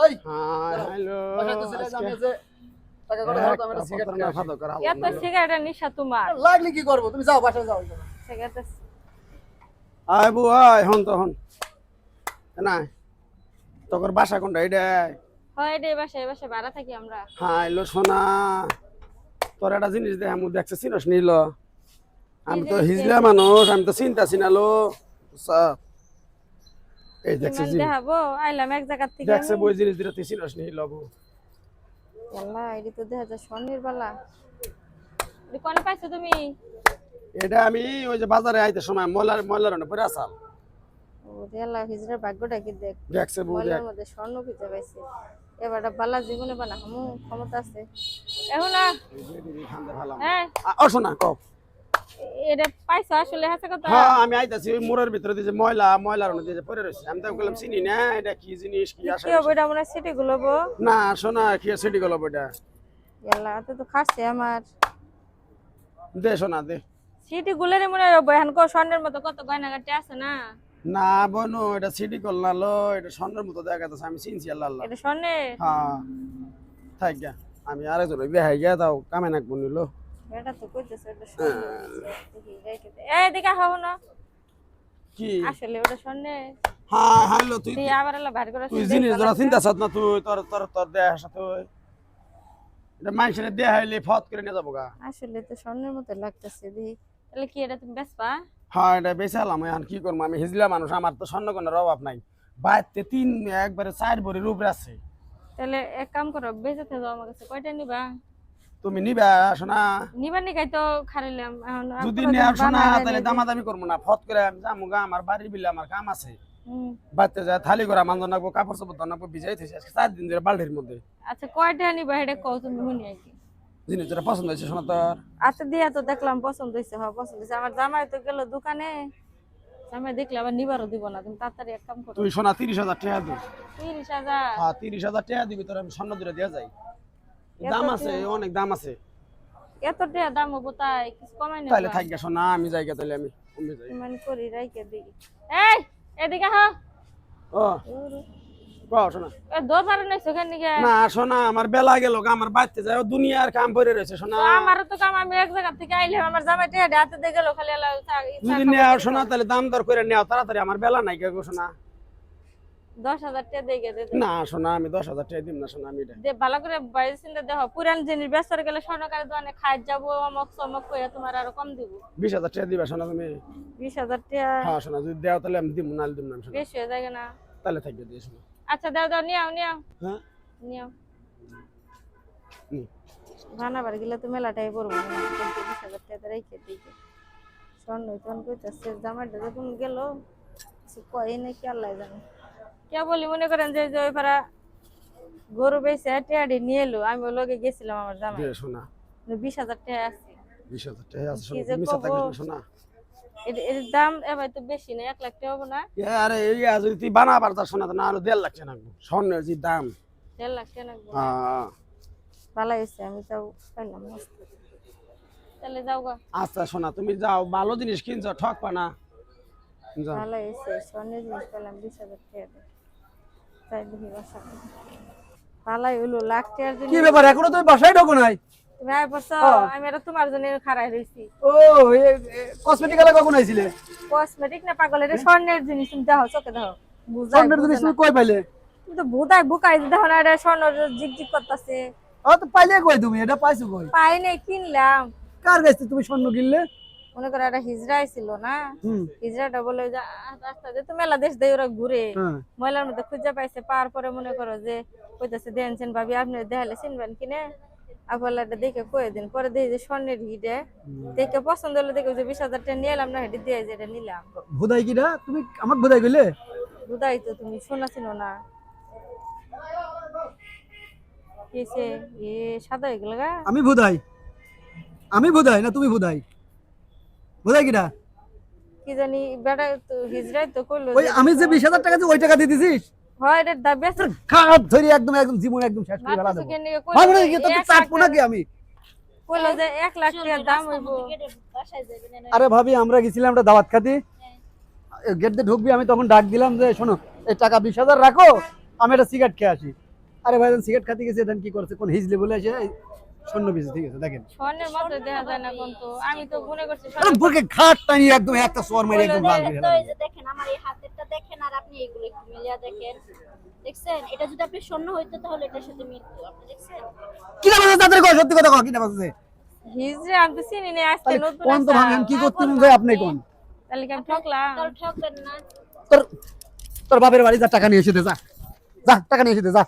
এই হ্যালো আমি যে টাকা করে দাও তো আমি একটা সিগারেট খাই। এত সিগারেটের নেশা তোমার লাগলে কি করব? তুমি যাও বাসায় যাও। সিগারেট আয় বুয়াই হন তো হন না তোর বাসা কোনটা এটা হয় রে বাসায় ভাড়া থাকি আমরা হ্যাঁ এলো সোনা তোর একটা জিনিস দেখ আমি দেখছে চিনস নিল আমি তো হিজলা মানুষ আমি তো চিন্তা চিনালো এই দেখছে কিমান দেখাবো আইলাম এক জায়গা থেকে দেখছে বই জিনিস দিলে তুই চিনস নিল আল্লাহ এডি তো দেখা যায় স্বর্ণের বালা এডি কোনে পাইছো তুমি এটা আমি ওই যে বাজারে আইতে সময় ময়লার পরে আসাল ও রে আল্লাহ হিজড়ার ভাগ্যটা কি দেখ দেখছে বউ দেখ ময়লার মধ্যে স্বর্ণ খুঁজে পাইছে এবারটা বালা জীবনে বানা হামু ক্ষমতা আছে এখন না হ্যাঁ ও শোনা কও এটা পাইছো আসলে হাসা কথা হ্যাঁ আমি আইতাছি ওই মোড়ের ভিতরে দিয়ে যে ময়লার মধ্যে যে পড়ে রয়েছে আমি তো বললাম চিনি না এটা কি জিনিস কি আসে কি হবে এটা মনে সিটি গুলোবো না শোনা কি সেটি গেল বইটা আল্লাহ এত তো খাচ্ছে আমার দে শোনা দে সিটি গুলের মনে হবে এখন কো স্বর্ণের মতো কত গয়নাগাটি আছে না না বনু এটা সিটি কল না লো এটা স্বর্ণের মতো দেখা যাচ্ছে আমি চিনছি আল্লাহ আল্লাহ এটা স্বর্ণের হ্যাঁ থাক গা আমি আরেকজন বেহাই গিয়া তাও কামে নাক বনিল এটা তো কইতেছে এটা স্বর্ণের দেখি রেখে দে এই দেখা হবো না কি আসলে ওটা স্বর্ণের হ্যাঁ হ্যালো তুই তুই আবার আল্লাহ ভারী করে তুই জিনিস ধরা চিন্তা চাস না তুই তোর দেহ সাথে এটা মানুষের দেহ হইলে ফত করে নিয়ে যাবো গা আসলে তো স্বর্ণের মতো লাগতেছে দেখি তাহলে কি এটা তুমি বেচবা হ্যাঁ এটা বেঁচে এলাম এখন কি করবো আমি হিজলা মানুষ আমার তো স্বর্ণ কোনের অভাব নাই বাইতে একবারে 4 ভরির উপরে আছে তাহলে এক কাম করো বেচতে যাও আমার কাছে কয়টা নিবা তুমি নিবা শোনা নিবা নিকাই তো খারাইলাম এখন যদি নেওয়ার শোনা তাহলে দামাদামি করবো না ফত করে আমি যাবো গা আমার বাড়ির বিলে আমার কাম আছে বাড়তে যায় থালি করা মানজন নাকবো কাপড় চাপড় নাকবো ভিজাই থেছে আজকে 4 দিন ধরে বাল্টির মধ্যে আচ্ছা কয়টা নিবা এটা কও তুমি শুনি আর কি জিনিস যেটা পছন্দ হয়েছে শোনা তোর আচ্ছা দিয়া তো দেখলাম পছন্দ হয়েছে হ্যাঁ পছন্দ হয়েছে আমার জামাই তো গেল দোকানে জামাই দেখলে আবার নিবারও দিব না তুমি তাড়াতাড়ি এক কাম করো তুই শোনা 30,000 টাকা দিস 30,000 হ্যাঁ 30,000 টাকা দিবি তোর আমি স্বর্ণ দূরে দেওয়া যাই দাম আছে অনেক দাম আছে এত টাকা দাম হবো তাই কিছু কমাই না তাহলে থাক গে শোনা আমি যাই গে তাহলে আমি কমে যাই মানে করি রাইকে দিই এই এদিকে হ্যাঁ ও কও শোনা এ দোকানে নাই সেখানে নিকে না শোনা আমার বেলা গেল আমার বাইতে যায় দুনিয়ার কাম পড়ে রয়েছে শোনা আমারও তো কাম আমি এক জায়গা থেকে আইলে আমার জামাই টাকা হাতে দিয়ে গেল খালি আলা যদি নেওয়া শোনা তাহলে দাম দর করে নেওয়া তাড়াতাড়ি আমার বেলা নাই গে গো শোনা 10,000 টাকা দিয়ে দে না শোনা আমি 10,000 টাকা দিম না শোনা আমি এটা দে ভালো করে বাইরে চিন্তা দেখো পুরান জিনিস বেচার গেলে স্বর্ণকারের দোকানে খাই যাবো অমক চমক কইরা তোমার আরো কম দিব 20,000 টাকা দিবা শোনা তুমি 20,000 টাকা হ্যাঁ শোনা যদি দেও তাহলে আমি দিব না দিব না শোনা বেশি হয়ে যায় না তাহলে থাকবে দিয়ে শোনা আচ্ছা দাও নিও হ্যাঁ নিও হুম। বানাবার গেলে তো মেলাটাই পড়বো না 20,000 টাকা রেখে দিই স্বর্ণ তখন কইতাছে জামাইটা যখন গেল কিছু কই নাকি আল্লাহ জানে কে বলি মনে করেন যে ওই পাড়া গরু বেচে টেয়াডি নিয়ে এলো আমি ওই লগে গেছিলাম আমার জামাই দিয়ে শোনা 20,000 টাকা আছে 20,000 টাকা আছে কি শোনা যে তুমি সাথে কবো? শোনা এর দাম এবার তো বেশি না 1 লাখ টাকা হবে না আরে এই যদি তুই বানাবার তা শোনা তো না আরো 1.5 লাখ টাকা লাগবে স্বর্ণের যে দাম 1.5 লাখ টাকা লাগবে হ্যাঁ ভালো হয়েছে আমি তাও পাইলাম মস্ত তাহলে যাও গা আচ্ছা শোনা তুমি যাও ভালো জিনিস কিনছো ঠকবা না যাও ভালো হয়েছে স্বর্ণের জিনিস পেলাম 20,000 টাকা দিয়ে। তাই দেখি বাসা ভালোই হলো লাখ টাকার জন্য কি ব্যাপার এখনো তুমি বাসায় ঢোকো নাই? তুমি আয় পড়ছো আমি এটা তোমার জন্য খাড়াই রইছি ও কসমেটিক্যালে কখন আইছিলে? কসমেটিক না পাগল এটা স্বর্ণের জিনিস তুমি দেখো চোখে দেখো বুঝাই স্বর্ণের জিনিস তুমি কই পাইলে? তুমি তো বুঝাই বুকাই দেখো না এটা স্বর্ণ জিগজিগ করতেছে ও তো পাইলে কই তুমি? এটা পাইছো কই? পাই নাই কিনলাম কার কাছে তুমি স্বর্ণ কিনলে? মনে করো একটা হিজড়া ছিল না হুম হিজড়াটা বলে যে রাস্তা দিয়ে তো মেলা দেশ দিয়ে ওরা ঘুরে হ্যাঁ ময়লার মধ্যে খুঁজে পাইছে পার পরে মনে করো যে কইতাছে দেনছেন ভাবি আপনি দেখালে চিনবেন কিনে আপনারটা দেখে কয়ে দিন পরে দেখি যে স্বর্ণের হিটে দেখে পছন্দ হলো দেখে যে 20,000 টাকা নিয়ে এলাম না হেঁটে দিয়ে যেটা নিলাম ভুদাই কিরা তুমি আমার ভুদাই কইলে? বুঝাই তো তুমি শোনা ছিল না কেসে এ সাদা হয়ে গেল গা আমি ভুদাই না তুমি ভুদাই? ভুদাই কিরা? কি জানি বেটা তো হিজড়াই তো করলো ওই আমি যে 20,000 টাকা দিই ওই টাকা দিয়ে দিছিস? হয় এটা দা বেশ খারাপ ধরি একদম জীবন একদম শেষ করে ফেলা দেবো। ভাই মনে কি তোকে চাটবো নাকি আমি? কইলো যে 1 লাখ টাকা দাম হইব আরে ভাবি আমরা গেছিলাম একটা দাওয়াত খাতে গেট দিয়ে ঢুকবি আমি তখন ডাক দিলাম যে শোনো এই টাকা 20,000 রাখো আমি একটা সিগারেট খেয়ে আসি আরে ভাই সিগারেট খাতে গেছে দেন কি করছে কোন হিজলে বলে আসে স্বর্ণ বেশি ঠিক আছে দেখেন স্বর্ণের মতো দেখা যায় না কিন্তু আমি তো মনে করছি আরে বুকে ঘাট টানি একদম একটা সোয়ার মারি একদম লাল হয়ে তো গেল এই যে দেখেন আমার এই হাতেরটা দেখেন আর আপনি এগুলো একটু মিলিয়ে দেখেন দেখছেন এটা যদি আপনি স্বর্ণ হইতো তাহলে এটার সাথে মিলতো আপনি দেখছেন কি না বাজে তাদের কয় সত্যি কথা কও কি না বাজে হিজড়ে আমি তো চিনি না আজকে তাহলে নতুন কোন তো একটা। ভাবে আমি কি করতে ভাই আপনি কোন তাহলে কি আমি ঠকলাম তাহলে ঠকবেন না তোর তোর বাপের বাড়ি যা টাকা নিয়ে এসে দে যা যা টাকা নিয়ে এসে দে যা